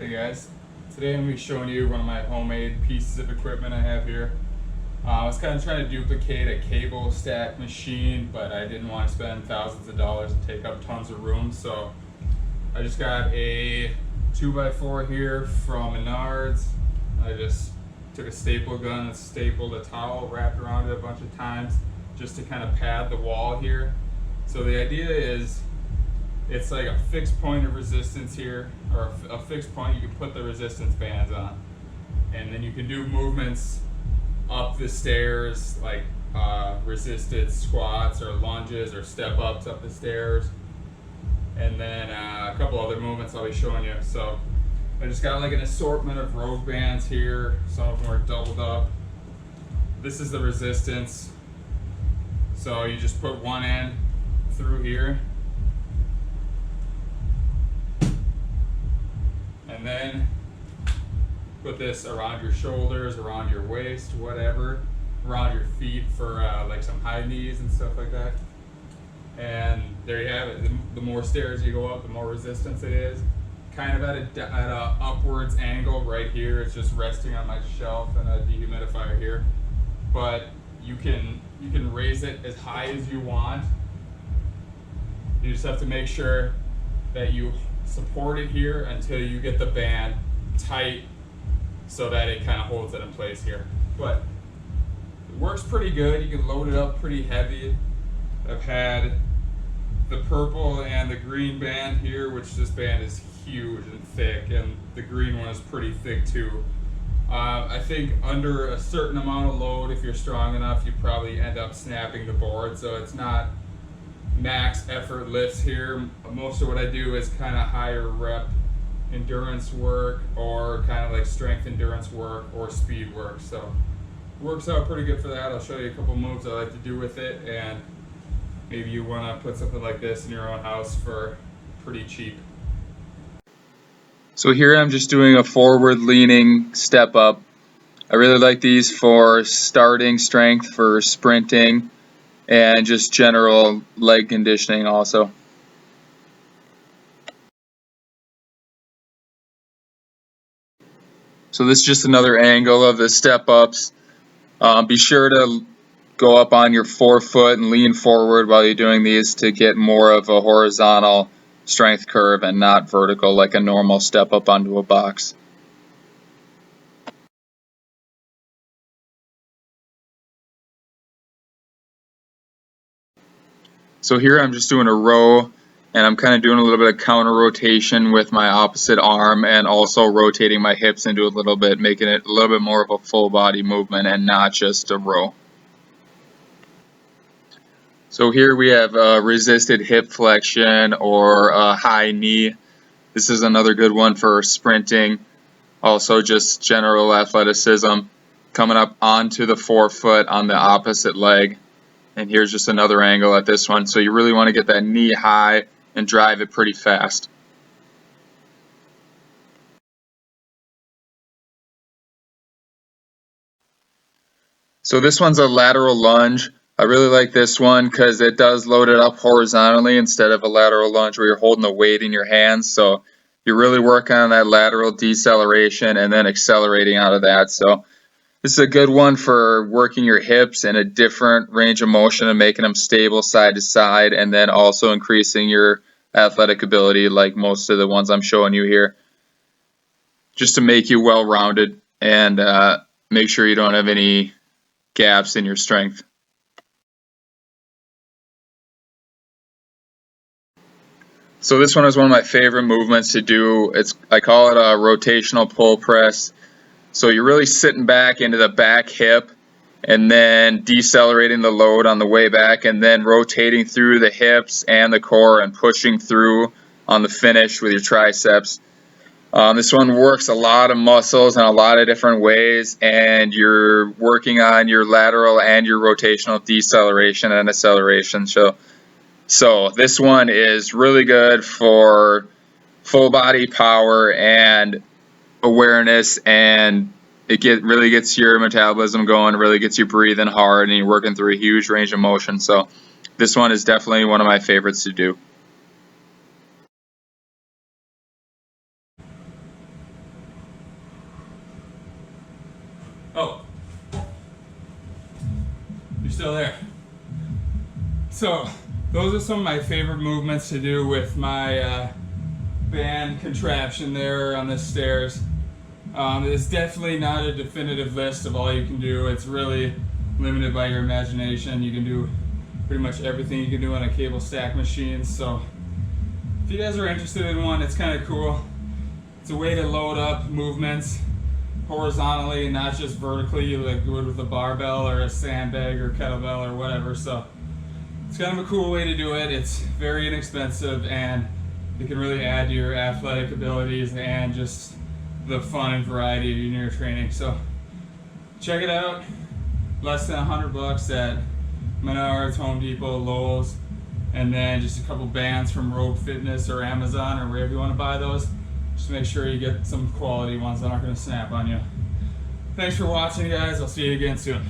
Hey guys, today I'm going to be showing you one of my homemade pieces of equipment I have here. I was kind of trying to duplicate a cable stack machine, but I didn't want to spend thousands of dollars and take up tons of room, so I just got a 2x4 here from Menards. I just took a staple gun and stapled a towel, wrapped around it a bunch of times just to kind of pad the wall here. So the idea is it's like a fixed point of resistance here, or a fixed point you can put the resistance bands on. And then you can do movements up the stairs, like resisted squats or lunges or step ups up the stairs. And then a couple other movements I'll be showing you. So I just got like an assortment of rope bands here. Some of them are doubled up. This is the resistance. So you just put one end through here. And then put this around your shoulders, around your waist, whatever, around your feet for like some high knees and stuff like that. And there you have it. The more stairs you go up, the more resistance it is. Kind of at a upwards angle right here. It's just resting on my shelf and a dehumidifier here. But you can raise it as high as you want. You just have to make sure that you support it here until you get the band tight so that it kind of holds it in place here. But it works pretty good. You can load it up pretty heavy. I've had the purple and the green band here, which this band is huge and thick, and the green one is pretty thick too. I think under a certain amount of load, if you're strong enough, you probably end up snapping the board, so it's not max effort lifts here. Most of what I do is kind of higher rep endurance work, or kind of like strength endurance work or speed work. So it works out pretty good for that. I'll show you a couple moves I like to do with it, and maybe you want to put something like this in your own house for pretty cheap. So here I'm just doing a forward leaning step up. I really like these for starting strength, for sprinting, and just general leg conditioning also. So this is just another angle of the step ups. Be sure to go up on your forefoot and lean forward while you're doing these to get more of a horizontal strength curve and not vertical like a normal step up onto a box. So here I'm just doing a row, and I'm kind of doing a little bit of counter rotation with my opposite arm, and also rotating my hips into a little bit, making it a little bit more of a full body movement and not just a row. So here we have a resisted hip flexion or a high knee. This is another good one for sprinting. Also just general athleticism. Coming up onto the forefoot on the opposite leg. And here's just another angle at this one. So you really want to get that knee high and drive it pretty fast. So this one's a lateral lunge. I really like this one because it does load it up horizontally instead of a lateral lunge where you're holding the weight in your hands. So you're really working on that lateral deceleration and then accelerating out of that. So this is a good one for working your hips in a different range of motion and making them stable side to side, and then also increasing your athletic ability like most of the ones I'm showing you here, just to make you well-rounded and make sure you don't have any gaps in your strength. So this one is one of my favorite movements to do. I call it a rotational pull press. So you're really sitting back into the back hip and then decelerating the load on the way back and then rotating through the hips and the core and pushing through on the finish with your triceps. This one works a lot of muscles in a lot of different ways, and you're working on your lateral and your rotational deceleration and acceleration. So this one is really good for full body power and awareness, and it really gets your metabolism going, really gets you breathing hard, and you're working through a huge range of motion. So this one is definitely one of my favorites to do. Oh, you're still there. So those are some of my favorite movements to do with my band contraption there on the stairs. It's definitely not a definitive list of all you can do. It's really limited by your imagination. You can do pretty much everything you can do on a cable stack machine. So if you guys are interested in one, it's kind of cool. It's a way to load up movements horizontally, not just vertically like you would with a barbell or a sandbag or kettlebell or whatever. So it's kind of a cool way to do it. It's very inexpensive and it can really add to your athletic abilities and just the fun and variety in your training. So check it out. Less than $100 at Menards, Home Depot, Lowe's, and then just a couple bands from Rogue Fitness or Amazon or wherever you want to buy those. Just make sure you get some quality ones that aren't going to snap on you. Thanks for watching, guys. I'll see you again soon.